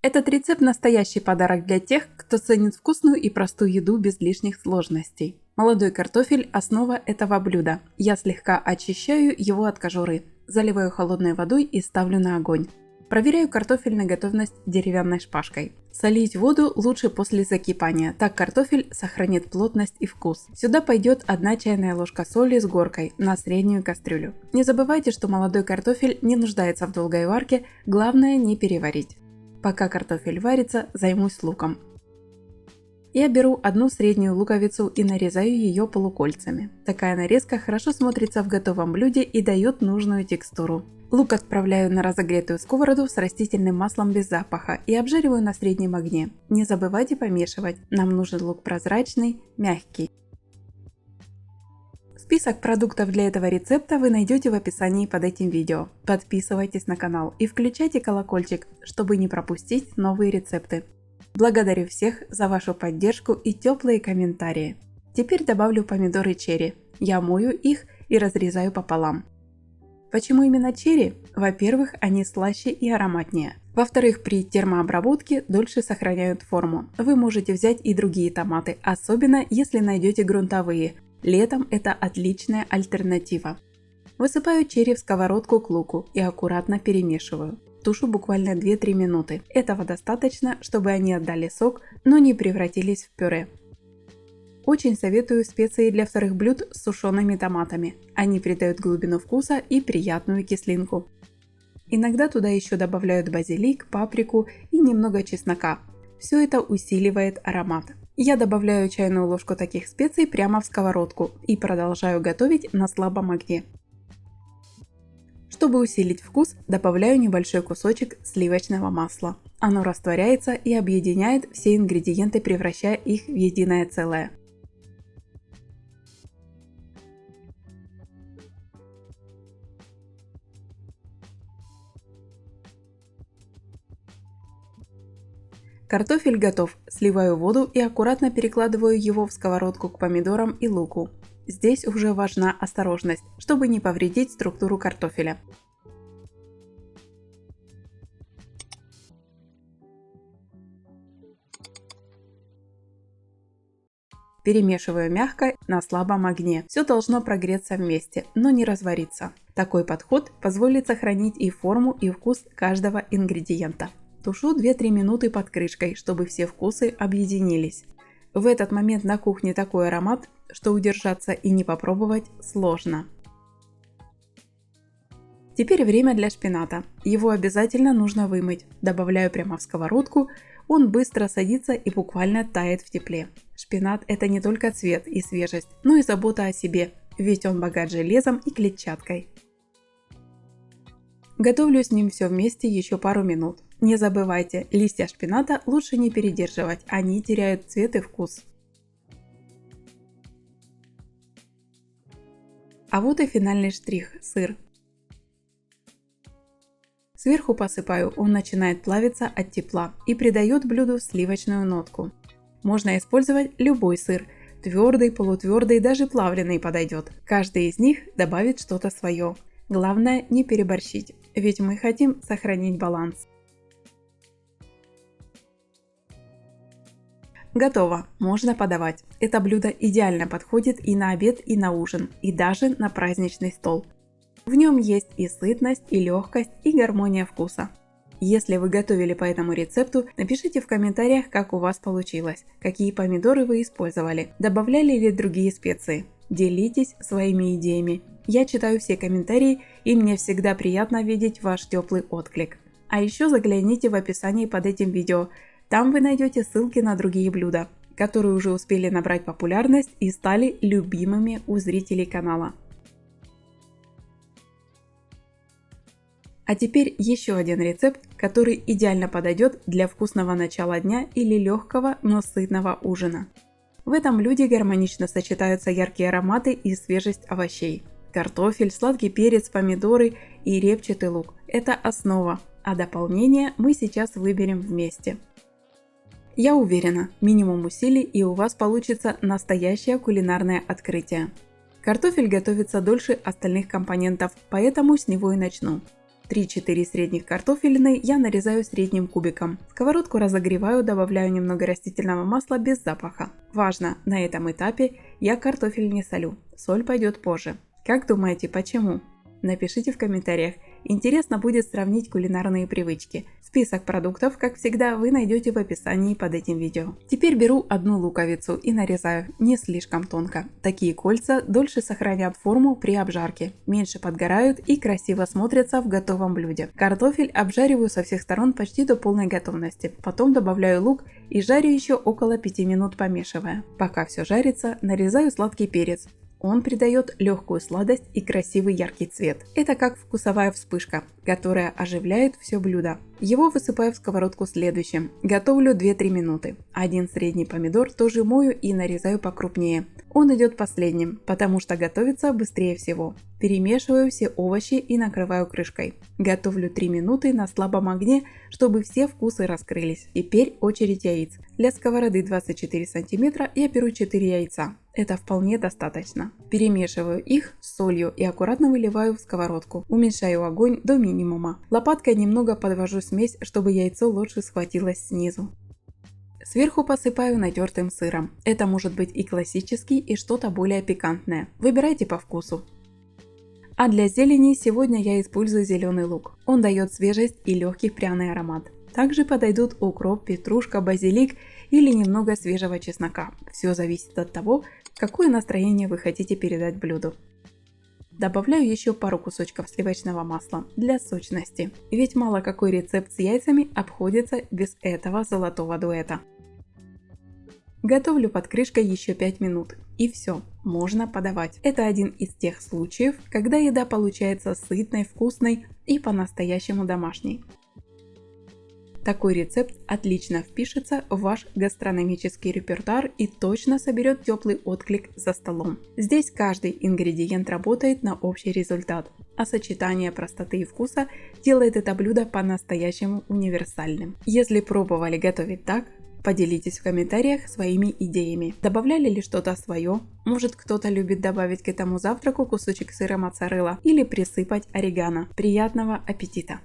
Этот рецепт – настоящий подарок для тех, кто ценит вкусную и простую еду без лишних сложностей. Молодой картофель – основа этого блюда. Я слегка очищаю его от кожуры, заливаю холодной водой и ставлю на огонь. Проверяю картофель на готовность деревянной шпажкой. Солить воду лучше после закипания, так картофель сохранит плотность и вкус. Сюда пойдет 1 чайная ложка соли с горкой на среднюю кастрюлю. Не забывайте, что молодой картофель не нуждается в долгой варке, главное не переварить. Пока картофель варится, займусь луком. Я беру 1 среднюю луковицу и нарезаю ее полукольцами. Такая нарезка хорошо смотрится в готовом блюде и дает нужную текстуру. Лук отправляю на разогретую сковороду с растительным маслом без запаха и обжариваю на среднем огне. Не забывайте помешивать, нам нужен лук прозрачный, мягкий. Список продуктов для этого рецепта вы найдете в описании под этим видео. Подписывайтесь на канал и включайте колокольчик, чтобы не пропустить новые рецепты. Благодарю всех за вашу поддержку и теплые комментарии. Теперь добавлю помидоры черри. Я мою их и разрезаю пополам. Почему именно черри? Во-первых, они слаще и ароматнее. Во-вторых, при термообработке дольше сохраняют форму. Вы можете взять и другие томаты, особенно если найдете грунтовые. Летом это отличная альтернатива. Высыпаю черри в сковородку к луку и аккуратно перемешиваю. Тушу буквально 2-3 минуты. Этого достаточно, чтобы они отдали сок, но не превратились в пюре. Очень советую специи для вторых блюд с сушеными томатами. Они придают глубину вкуса и приятную кислинку. Иногда туда еще добавляют базилик, паприку и немного чеснока. Все это усиливает аромат. Я добавляю чайную ложку таких специй прямо в сковородку и продолжаю готовить на слабом огне. Чтобы усилить вкус, добавляю небольшой кусочек сливочного масла. Оно растворяется и объединяет все ингредиенты, превращая их в единое целое. Картофель готов, сливаю воду и аккуратно перекладываю его в сковородку к помидорам и луку. Здесь уже важна осторожность, чтобы не повредить структуру картофеля. Перемешиваю мягко на слабом огне. Все должно прогреться вместе, но не развариться. Такой подход позволит сохранить и форму, и вкус каждого ингредиента. Тушу 2-3 минуты под крышкой, чтобы все вкусы объединились. В этот момент на кухне такой аромат, что удержаться и не попробовать сложно. Теперь время для шпината. Его обязательно нужно вымыть. Добавляю прямо в сковородку. Он быстро садится и буквально тает в тепле. Шпинат – это не только цвет и свежесть, но и забота о себе, ведь он богат железом и клетчаткой. Готовлю с ним все вместе еще пару минут. Не забывайте, листья шпината лучше не передерживать, они теряют цвет и вкус. А вот и финальный штрих – сыр. Сверху посыпаю, он начинает плавиться от тепла и придает блюду сливочную нотку. Можно использовать любой сыр, твердый, полутвердый, даже плавленый подойдет. Каждый из них добавит что-то свое. Главное не переборщить, ведь мы хотим сохранить баланс. Готово, можно подавать. Это блюдо идеально подходит и на обед, и на ужин, и даже на праздничный стол. В нем есть и сытность, и легкость, и гармония вкуса. Если вы готовили по этому рецепту, напишите в комментариях, как у вас получилось, какие помидоры вы использовали, добавляли ли другие специи. Делитесь своими идеями. Я читаю все комментарии, и мне всегда приятно видеть ваш теплый отклик. А еще загляните в описание под этим видео. Там вы найдете ссылки на другие блюда, которые уже успели набрать популярность и стали любимыми у зрителей канала. А теперь еще один рецепт, который идеально подойдет для вкусного начала дня или легкого, но сытного ужина. В этом блюде гармонично сочетаются яркие ароматы и свежесть овощей. Картофель, сладкий перец, помидоры и репчатый лук – это основа, а дополнение мы сейчас выберем вместе. Я уверена, минимум усилий и у вас получится настоящее кулинарное открытие. Картофель готовится дольше остальных компонентов, поэтому с него и начну. 3-4 средних картофелины я нарезаю средним кубиком. Сковородку разогреваю, добавляю немного растительного масла без запаха. Важно, на этом этапе я картофель не солю, соль пойдет позже. Как думаете, почему? Напишите в комментариях. Интересно будет сравнить кулинарные привычки. Список продуктов, как всегда, вы найдете в описании под этим видео. Теперь беру одну луковицу и нарезаю не слишком тонко. Такие кольца дольше сохранят форму при обжарке, меньше подгорают и красиво смотрятся в готовом блюде. Картофель обжариваю со всех сторон почти до полной готовности. Потом добавляю лук и жарю еще около 5 минут, помешивая. Пока все жарится, нарезаю сладкий перец. Он придает легкую сладость и красивый яркий цвет. Это как вкусовая вспышка, которая оживляет все блюдо. Его высыпаю в сковородку следующим. Готовлю 2-3 минуты. Один средний помидор тоже мою и нарезаю покрупнее. Он идет последним, потому что готовится быстрее всего. Перемешиваю все овощи и накрываю крышкой. Готовлю 3 минуты на слабом огне, чтобы все вкусы раскрылись. Теперь очередь яиц. Для сковороды 24 см я беру 4 яйца. Это вполне достаточно. Перемешиваю их с солью и аккуратно выливаю в сковородку. Уменьшаю огонь до минимума. Лопаткой немного подвожу смесь, чтобы яйцо лучше схватилось снизу. Сверху посыпаю натертым сыром. Это может быть и классический, и что-то более пикантное. Выбирайте по вкусу. А для зелени сегодня я использую зеленый лук. Он дает свежесть и легкий пряный аромат. Также подойдут укроп, петрушка, базилик или немного свежего чеснока. Все зависит от того, какое настроение вы хотите передать блюду. Добавляю еще пару кусочков сливочного масла для сочности. Ведь мало какой рецепт с яйцами обходится без этого золотого дуэта. Готовлю под крышкой еще 5 минут. И все, можно подавать. Это один из тех случаев, когда еда получается сытной, вкусной и по-настоящему домашней. Такой рецепт отлично впишется в ваш гастрономический репертуар и точно соберет теплый отклик за столом. Здесь каждый ингредиент работает на общий результат, а сочетание простоты и вкуса делает это блюдо по-настоящему универсальным. Если пробовали готовить так, поделитесь в комментариях своими идеями. Добавляли ли что-то свое? Может, кто-то любит добавить к этому завтраку кусочек сыра моцарелла или присыпать орегано. Приятного аппетита!